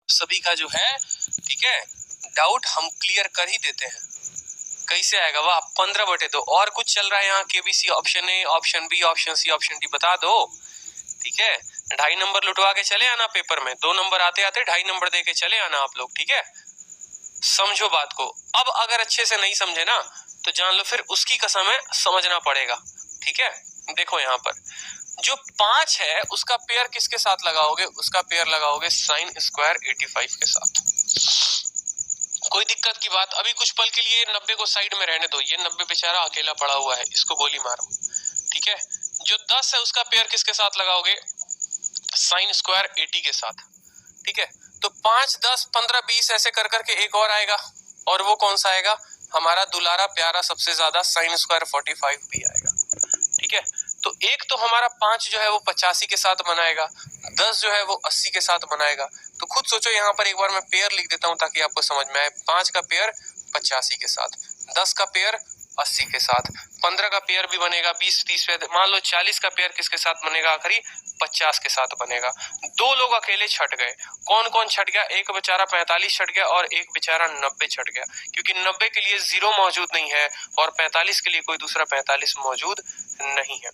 सभी का जो है, ठीक है, डाउट हम क्लियर कर ही देते हैं। कैसे आएगा वह 15/2 और कुछ चल रहा है यहाँ KBC, option A, option B, option C, option D बता दो, ठीक है। 2.5 नंबर लुटवा के चले आना पेपर में, 2 नंबर आते आते 2.5 नंबर दे के चले आना आप लोग, ठीक है। समझो बात को। अब अगर अच्छे से नहीं समझे ना तो जान लो फिर उसकी कसम है, समझना पड़ेगा, ठीक है। देखो यहाँ पर जो 5 है उसका पेयर किसके साथ लगाओगे, उसका पेयर लगाओगे साइन स्क्वायर 85 के साथ। कोई दिक्कत की बात, अभी कुछ पल के लिए 90 को साइड में रहने दो, ये 90 बेचारा अकेला पड़ा हुआ है, इसको गोली मारो, ठीक है। जो 10 है उसका पेयर किसके साथ लगाओगे, साइन स्क्वायर 80 के साथ, ठीक है। तो 5, 10, 15, 20 ऐसे कर करके एक और आएगा, और वो कौन सा आएगा, हमारा दुलारा प्यारा सबसे ज्यादा साइन स्क्वायर 45 भी आएगा, ठीक है। तो एक तो हमारा 5 जो है वो 85 के साथ बनाएगा, 10 जो है वो 80 के साथ बनाएगा। तो खुद सोचो, यहाँ पर एक बार मैं पेयर लिख देता हूं ताकि आपको समझ में आए। 5 का पेयर 85 के साथ, 10 का पेयर 80 के साथ, 15 का पेयर भी बनेगा 20, 30 पे, मान लो 40 का पेयर किसके साथ बनेगा, आखिरी 50 के साथ बनेगा। 2 लोग अकेले छट गए, कौन कौन छट गया, एक बेचारा 45 छट गया और एक बेचारा 90 छट गया, क्योंकि 90 के लिए 0 मौजूद नहीं है और 45 के लिए कोई दूसरा 45 मौजूद नहीं है।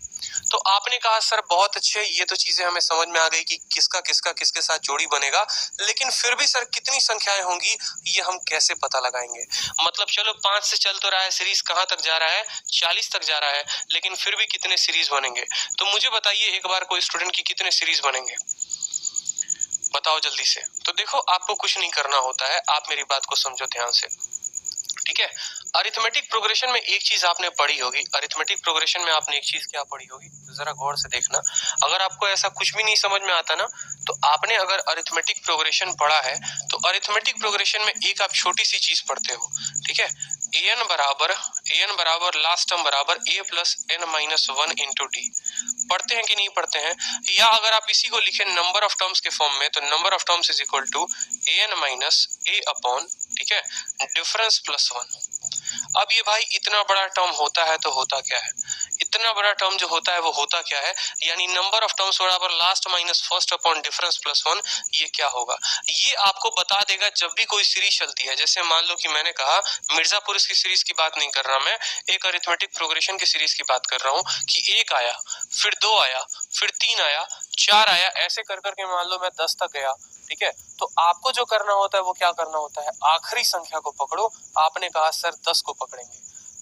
तो आपने कहा सर बहुत अच्छे, ये तो चीजें हमें समझ में आ गई कि किसका किसका किसके साथ जोड़ी बनेगा, लेकिन फिर भी सर कितनी संख्याएं होंगी ये हम कैसे पता लगाएंगे। मतलब चलो 5 से चल तो रहा है, सीरीज कहां तक जा रहा है, 40 तक जा रहा है, लेकिन फिर भी कितने सीरीज बनेंगे। तो मुझे बताइए एक बार कोई स्टूडेंट की कितने सीरीज बनेंगे, बताओ जल्दी से। तो देखो आपको कुछ नहीं करना होता है, आप मेरी बात को समझो ध्यान से, ठीक है। अरिथमेटिक प्रोग्रेशन में एक चीज आपने पढ़ी होगी, अरिथमेटिक प्रोग्रेशन में आपने एक चीज क्या पढ़ी होगी, जरा गौर से देखना। अगर आपको ऐसा कुछ भी नहीं समझ में आता ना, तो आपने अगर अरिथमेटिक प्रोग्रेशन पढ़ा है तो अरिथमेटिक प्रोग्रेशन में एक आप छोटी सी चीज पढ़ते हो, ठीक है। an बराबर लास्ट टर्म बराबर a plus n minus 1 into D, पढ़ते हैं कि नहीं पढ़ते हैं। या अगर आप इसी को लिखें नंबर ऑफ टर्म्स के फॉर्म में, तो number of terms is equal to an minus a upon, ठीक है, डिफरेंस प्लस 1। अब ये भाई इतना बड़ा टर्म होता है तो होता क्या है, इतना बड़ा टर्म जो होता है वो होता क्या है, यानी नंबर ऑफ टर्म्स बराबर last minus first upon difference plus 1, ये क्या होगा, ये आपको बता देगा जब भी कोई सीरीज चलती है। जैसे मान लो कि मैंने कहा मिर्जापुर की सीरीज की बात नहीं कर रहा मैं, एक अरिथमेटिक प्रोग्रेशन की सीरीज की बात कर रहा हूँ कि 1 आया, फिर 2 आया, फिर 3 आया, 4 आया, ऐसे कर करके मान लो मैं 10 तक गया, ठीक है। तो आपको जो करना होता है वो क्या करना होता है, आखिरी संख्या को पकड़ो। आपने कहा सर 10 को पकड़ेंगे,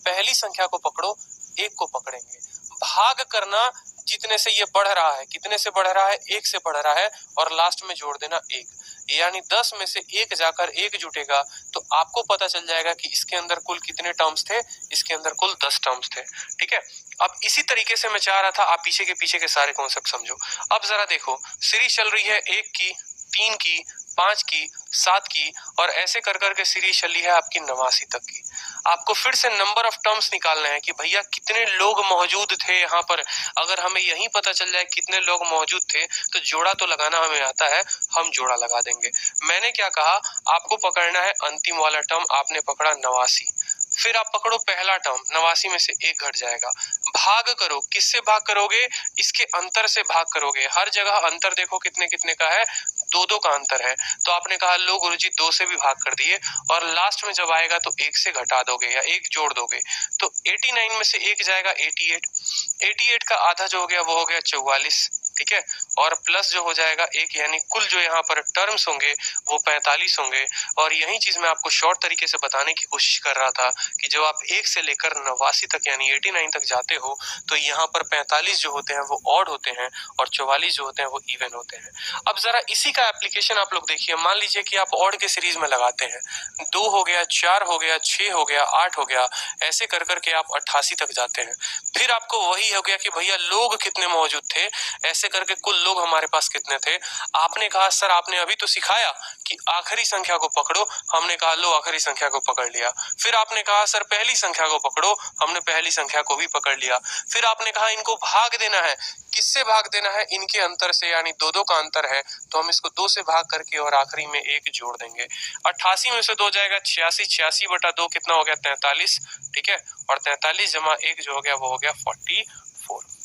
पहली संख्या को पकड़ो, 1 को पकड़ेंगे, भाग करना जितने से ये बढ़ रहा है, कितने से बढ़ रहा है, 1 से बढ़ रहा है, और लास्ट में जोड़ देना 1, यानी 10 में से 1 जाकर 1 जुटेगा, तो आपको पता चल जाएगा कि इसके अंदर कुल कितने टर्म्स थे, इसके अंदर कुल 10 टर्म्स थे, ठीक है। अब इसी तरीके से मैं चाह रहा था आप पीछे के सारे कॉन्सेप्ट समझो। अब जरा देखो सीरीज चल रही है 1 की, 3 की, 5 की, 7 की, और ऐसे कर करके सीरीज चली है आपकी 89 तक की। आपको फिर से नंबर ऑफ टर्म्स निकालना है कि भैया कितने लोग मौजूद थे यहाँ पर। अगर हमें यही पता चल जाए कितने लोग मौजूद थे तो जोड़ा तो लगाना हमें आता है, हम जोड़ा लगा देंगे। मैंने क्या कहा, आपको पकड़ना है अंतिम वाला टर्म, आपने पकड़ा 89, फिर आप पकड़ो पहला टर्म, 89 में से 1 घट जाएगा, भाग करो, किससे भाग करोगे, इसके अंतर से भाग करोगे। हर जगह अंतर देखो कितने कितने का है, 2-2 का अंतर है। तो आपने कहा लो गुरुजी 2 से भी भाग कर दिए, और लास्ट में जब आएगा तो 1 से घटा दोगे या 1 जोड़ दोगे। तो 89 में से 1 जाएगा 88 का आधा जो हो गया वो हो गया 44, ठीक है, और प्लस जो हो जाएगा 1, यानी कुल जो यहाँ पर टर्म्स होंगे वो 45 होंगे। और यही चीज मैं आपको शॉर्ट तरीके से बताने की कोशिश कर रहा था कि जब आप 1 से लेकर 89 तक यानी 89 तक जाते हो तो यहाँ पर 45 जो होते हैं वो ऑड होते हैं और 44 जो होते हैं वो इवन होते हैं। अब जरा इसी का एप्लीकेशन आप लोग देखिए, मान लीजिए कि आप ऑड के सीरीज में लगाते हैं, 2 हो गया, 4 हो गया, 6 हो गया, 8 हो गया, ऐसे कर करके आप 88 तक जाते हैं। फिर आपको वही हो गया कि भैया लोग कितने मौजूद थे, ऐसे करके कुल लोग हमारे पास कितने थे। आपने कहा सर आपने अभी तो सिखाया कि आखिरी संख्या को पकड़ो, हमने कहा लो आखिरी संख्या को पकड़ लिया। फिर आपने कहा सर पहली संख्या को पकड़ो, हमने पहली संख्या को भी पकड़ लिया। फिर आपने कहा इनको भाग देना है, किससे भाग देना है, इनके अंतर से, यानी 2-2 का अंतर है तो हम इसको 2 से भाग करके और आखिरी में 1 जोड़ देंगे। 88 में से 2 जाएगा 86, 86 बटा 2 कितना हो गया 43, ठीक है, और 43 जमा 1 जो हो गया वो हो गया 44,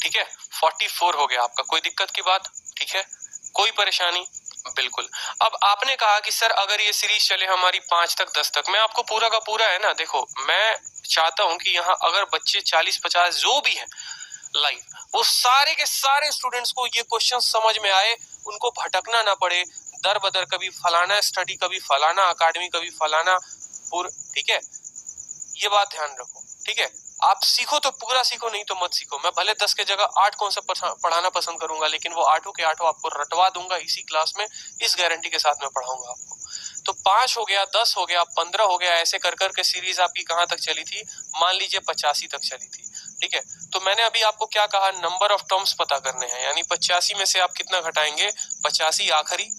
ठीक है, 44 हो गया आपका। कोई दिक्कत की बात, ठीक है, कोई परेशानी। बिल्कुल। अब आपने कहा कि सर अगर ये सीरीज चले हमारी 5 तक 10 तक, मैं आपको पूरा का पूरा है ना, देखो मैं चाहता हूं कि यहाँ अगर बच्चे 40-50 जो भी है लाइव, वो सारे के सारे स्टूडेंट्स को ये क्वेश्चन समझ में आए, उनको भटकना ना पड़े दर बदर, कभी फलाना स्टडी, कभी फलाना अकाडमी, कभी फलाना ठीक है, ये बात ध्यान रखो। ठीक है, आप सीखो तो पूरा सीखो, नहीं तो मत सीखो। मैं भले 10 के जगह 8 कॉन्सेप्ट पढ़ाना पसंद करूंगा, लेकिन वो 8 के 8 आपको रटवा दूंगा इसी क्लास में, इस गारंटी के साथ मैं पढ़ाऊंगा आपको। तो 5 हो गया, 10 हो गया, 15 हो गया, ऐसे कर कर के सीरीज आपकी कहां तक चली थी, मान लीजिए 85 तक चली थी। ठीक है, तो मैंने अभी आपको क्या कहा, नंबर ऑफ टर्म्स पता करने हैं, यानी 85 में से आप कितना घटाएंगे, 85 आखिरी।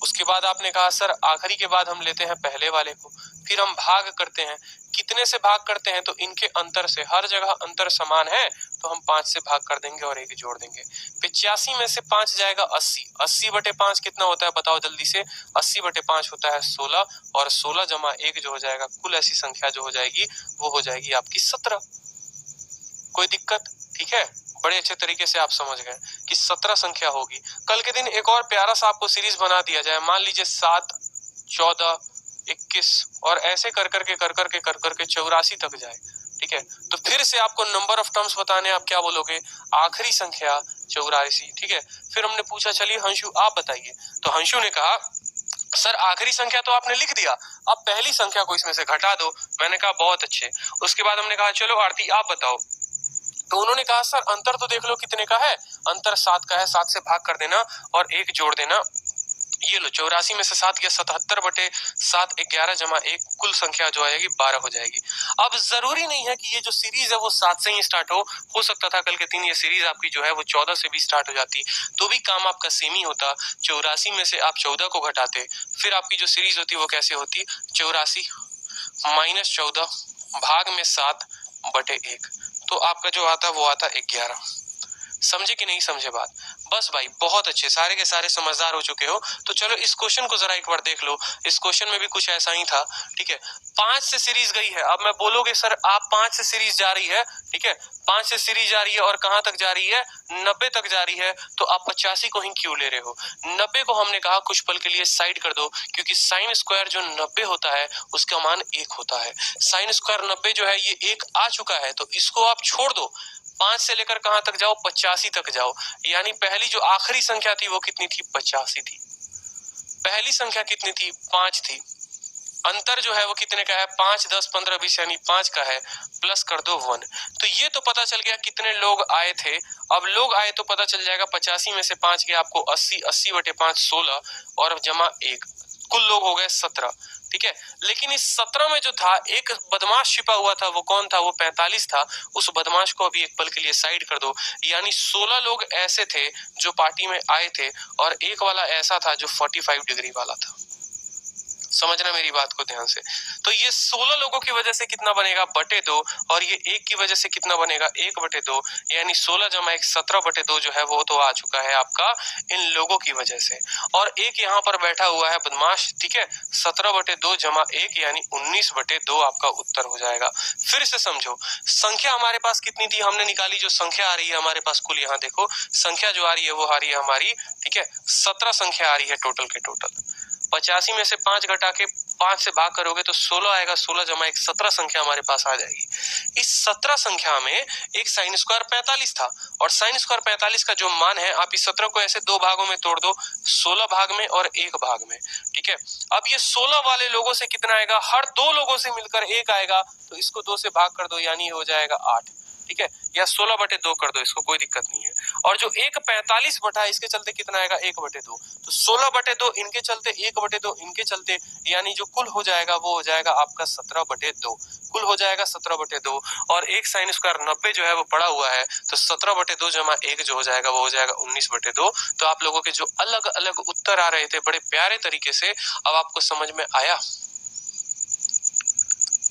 उसके बाद आपने कहा सर आखिरी के बाद हम लेते हैं पहले वाले को, फिर हम भाग करते हैं, कितने से भाग करते हैं, तो इनके अंतर से, हर जगह अंतर समान है तो हम 5 से भाग कर देंगे और 1 जोड़ देंगे। 85 में से 5 जाएगा 80, 80/5 कितना होता है बताओ जल्दी से, 80/5 होता है 16, और 16 जमा 1 जो हो जाएगा, कुल ऐसी संख्या जो हो जाएगी वो हो जाएगी आपकी 17। कोई दिक्कत? ठीक है, बड़े अच्छे तरीके से आप समझ गए कि 17 संख्या होगी। कल के दिन एक और प्यारा सा आपको सीरीज बना दिया जाए, मान लीजिए 7, 14, 21 और ऐसे कर करके 84 तक जाए। ठीक है, तो फिर से आपको नंबर ऑफ टर्म्स बताने, आप क्या बोलोगे, आखिरी संख्या 84। ठीक है, फिर हमने पूछा चलिए हंशु आप बताइए, तो हंशु ने कहा सर आखिरी संख्या तो आपने लिख दिया, अब पहली संख्या को इसमें से घटा दो। मैंने कहा बहुत अच्छे। उसके बाद हमने कहा चलो आरती आप बताओ, तो उन्होंने कहा सर अंतर तो देख लो कितने का है, अंतर 7 का है, 7 से भाग कर देना और 1 जोड़ देना। ये लो 84 में से 7 गया, 77/7, 11 जमा 1, कुल संख्या जो आएगी 12 हो जाएगी। अब जरूरी नहीं है कि ये जो सीरीज है वो 7 से ही स्टार्ट हो सकता था कल के दिन ये सीरीज आपकी जो है वो 14 से भी स्टार्ट हो जाती, तो भी काम आपका सेम ही होता। 84 में से आप 14 को घटाते, फिर आपकी जो सीरीज होती वो कैसे होती, 84 - 14 भाग में 7/1, तो आपका जो आता वो आता 11। समझे कि नहीं समझे बात? बस भाई बहुत अच्छे, सारे के सारे समझदार हो चुके हो। तो चलो इस क्वेश्चन को जरा एक बार देख लो, इस क्वेश्चन में भी कुछ ऐसा ही था। ठीक है, 5 से सीरीज गई है, अब मैं बोलोगे सर आप 5 से सीरीज जा रही है, ठीक है 5 से सीरीज जा रही है और कहां तक जा रही है, 90 तक जा रही है, तो आप 85 को ही क्यों ले रहे हो? 90 को हमने कहा कुछ पल के लिए साइड कर दो, क्योंकि साइन स्क्वायर जो 90 होता है उसका मान 1 होता है। साइन स्क्वायर 90 जो है ये 1 आ चुका है, तो इसको आप छोड़ दो, 5 से लेकर कहां तक जाओ, 85 तक जाओ। यानी पहली जो आखिरी संख्या थी वो कितनी थी, 85 थी। पहली संख्या कितनी थी, 5 थी। अंतर जो है वो कितने का है, 5, 10, 15, 20 यानी 5 का है, प्लस कर दो 1। तो ये तो पता चल गया कितने लोग आए थे। अब लोग आए तो पता चल जाएगा 85 में से 5 गया आपको 80, 80/5 16 और जमा 1, कुल लोग हो गए 17। ठीक है, लेकिन इस 17 में जो था एक बदमाश छिपा हुआ था, वो कौन था, वो 45 था। उस बदमाश को अभी एक पल के लिए साइड कर दो, यानी 16 लोग ऐसे थे जो पार्टी में आए थे और एक वाला ऐसा था जो 45 डिग्री वाला था। समझना मेरी बात को ध्यान से। तो ये 16 लोगों की वजह से कितना बनेगा, /2, और ये 1 की वजह से कितना बनेगा, 1/2, यानी 16 जमा 1 17/2 जो है वो तो आ चुका है आपका इन लोगों की वजह से। और एक यहाँ पर बैठा हुआ है बदमाश, ठीक है 17/2 जमा 1 यानी 19/2 आपका उत्तर हो जाएगा। फिर से समझो, संख्या हमारे पास कितनी थी, हमने निकाली, जो संख्या आ रही है हमारे पास कुल, यहाँ देखो संख्या जो आ रही है वो आ रही है हमारी, ठीक है 17 संख्या आ रही है टोटल के टोटल। 85 में से 5 घटा के 5 से भाग करोगे तो 16 आएगा, 16 जमा 1 17 संख्या हमारे पास आ जाएगी। इस 17 संख्या में एक साइन स्क्वायर 45 था, और साइन स्क्वायर 45 का जो मान है, आप इस 17 को ऐसे 2 भागों में तोड़ दो, 16 भाग में और 1 भाग में। ठीक है, अब ये 16 वाले लोगों से कितना आएगा, हर 2 लोगों से मिलकर 1 आएगा, तो इसको 2 से भाग कर दो यानी हो जाएगा 8। ठीक है, या 16/2 कर दो, इसको कोई दिक्कत नहीं है। और जो 1 45 बटा इसके चलते कितना आएगा, 1/2, तो 16/2 इनके चलते, 1/2 इनके चलते, यानी जो कुल हो जाएगा वो हो जाएगा आपका 17/2, कुल हो जाएगा 17/2। और एक साइन स्क्वायर 90 जो है वो पड़ा हुआ है, तो 17/2 जमा 1 जो हो जाएगा वो हो जाएगा 19/2। तो आप लोगों के जो अलग अलग उत्तर आ रहे थे बड़े प्यारे तरीके से, अब आपको समझ में आया।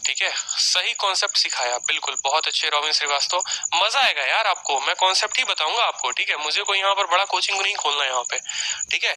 ठीक है, सही कॉन्सेप्ट सिखाया, बिल्कुल बहुत अच्छे रॉबिन श्रीवास्तव, मजा आएगा यार आपको, मैं कॉन्सेप्ट ही बताऊंगा आपको। ठीक है, मुझे कोई यहाँ पर बड़ा कोचिंग नहीं खोलना यहाँ पे। ठीक है,